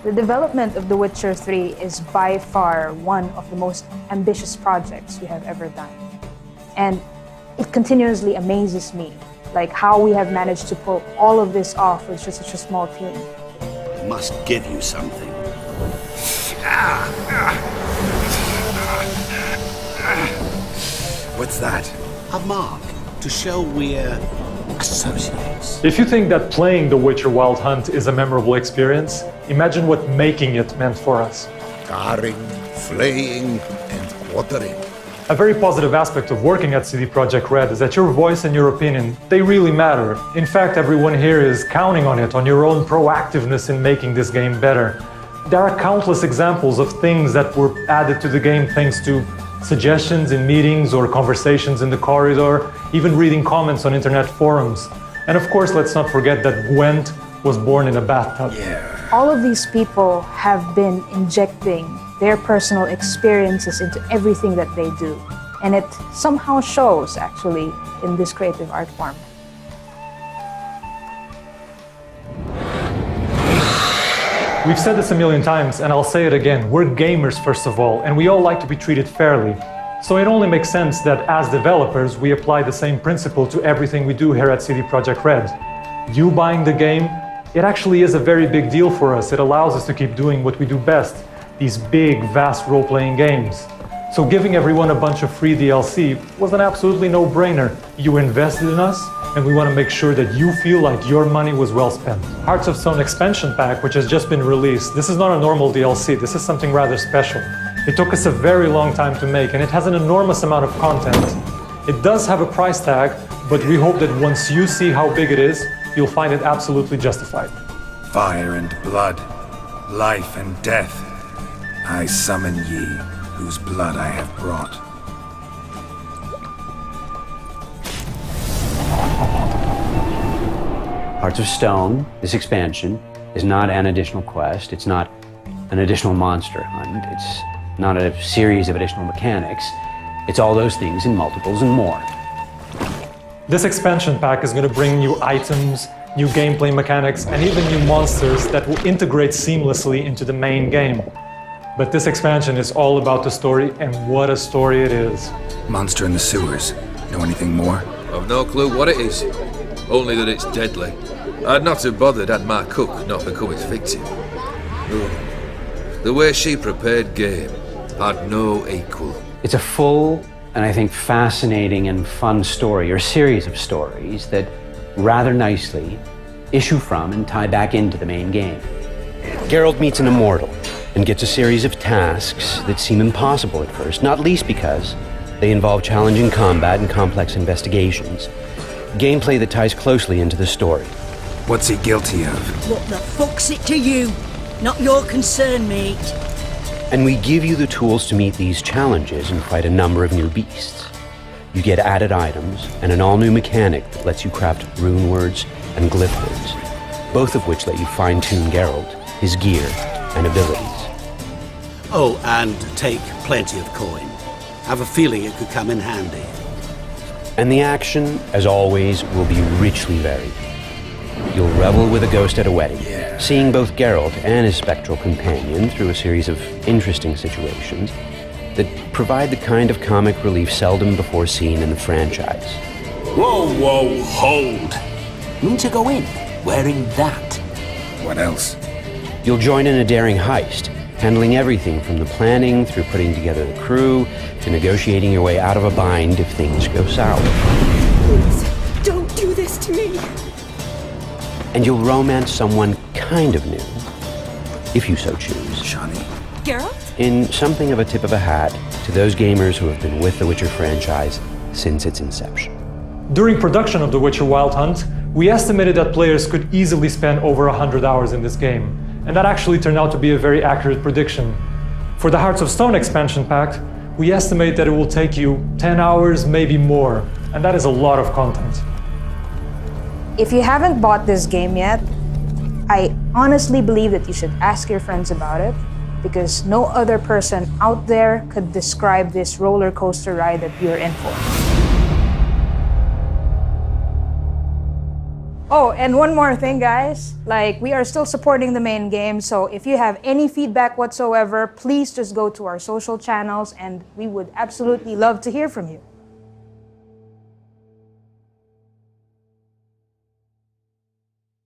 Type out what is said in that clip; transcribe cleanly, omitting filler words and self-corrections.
The development of The Witcher 3 is by far one of the most ambitious projects we have ever done. And it continuously amazes me, like how we have managed to pull all of this off with just such a small team. Must give you something. What's that? A mark to show we're associates. If you think that playing The Witcher Wild Hunt is a memorable experience, imagine what making it meant for us. Carring, flaying, and quartering. A very positive aspect of working at CD Projekt Red is that your voice and your opinion, they really matter. In fact, everyone here is counting on it, on your own proactiveness in making this game better. There are countless examples of things that were added to the game thanks to suggestions in meetings or conversations in the corridor, even reading comments on internet forums. And of course, let's not forget that Gwent was born in a bathtub. Yeah. All of these people have been injecting their personal experiences into everything that they do. And it somehow shows, actually, in this creative art form. We've said this a million times, and I'll say it again. We're gamers, first of all, and we all like to be treated fairly. So it only makes sense that as developers, we apply the same principle to everything we do here at CD Projekt Red. You buying the game, it actually is a very big deal for us. It allows us to keep doing what we do best, these big, vast role-playing games. So giving everyone a bunch of free DLC was an absolutely no-brainer. You invested in us, and we want to make sure that you feel like your money was well spent. Hearts of Stone expansion pack, which has just been released, this is not a normal DLC, this is something rather special. It took us a very long time to make, and it has an enormous amount of content. It does have a price tag, but we hope that once you see how big it is, you'll find it absolutely justified. Fire and blood, life and death, I summon ye, whose blood I have brought. Hearts of Stone, this expansion, is not an additional quest, it's not an additional monster hunt, it's not a series of additional mechanics, it's all those things in multiples and more. This expansion pack is going to bring new items, new gameplay mechanics, and even new monsters that will integrate seamlessly into the main game. But this expansion is all about the story, and what a story it is. Monster in the sewers. Know anything more? I've no clue what it is. Only that it's deadly. I'd not have bothered had my cook not become its victim. The way she prepared game had no equal. It's a full and I think fascinating and fun story, or series of stories that rather nicely issue from and tie back into the main game. Geralt meets an immortal and gets a series of tasks that seem impossible at first, not least because they involve challenging combat and complex investigations. Gameplay that ties closely into the story. What's he guilty of? What the fuck's it to you? Not your concern, mate. And we give you the tools to meet these challenges and fight a number of new beasts. You get added items and an all-new mechanic that lets you craft rune words and glyph words, both of which let you fine-tune Geralt, his gear, and abilities. Oh, and take plenty of coin. Have a feeling it could come in handy. And the action, as always, will be richly varied. You'll revel with a ghost at a wedding, seeing both Geralt and his spectral companion through a series of interesting situations that provide the kind of comic relief seldom before seen in the franchise. Whoa, whoa, hold! Mean to go in wearing that. What else? You'll join in a daring heist, handling everything from the planning through putting together the crew to negotiating your way out of a bind if things go sour. Please, don't do this to me. And you'll romance someone kind of new, if you so choose. Johnny. Geralt? In something of a tip of a hat to those gamers who have been with the Witcher franchise since its inception. During production of The Witcher Wild Hunt, we estimated that players could easily spend over 100 hours in this game, and that actually turned out to be a very accurate prediction. For the Hearts of Stone expansion pack, we estimate that it will take you 10 hours, maybe more, and that is a lot of content. If you haven't bought this game yet, I honestly believe that you should ask your friends about it, because no other person out there could describe this roller coaster ride that you're in for. Oh, and one more thing, guys. Like, we are still supporting the main game, so if you have any feedback whatsoever, please just go to our social channels, and we would absolutely love to hear from you.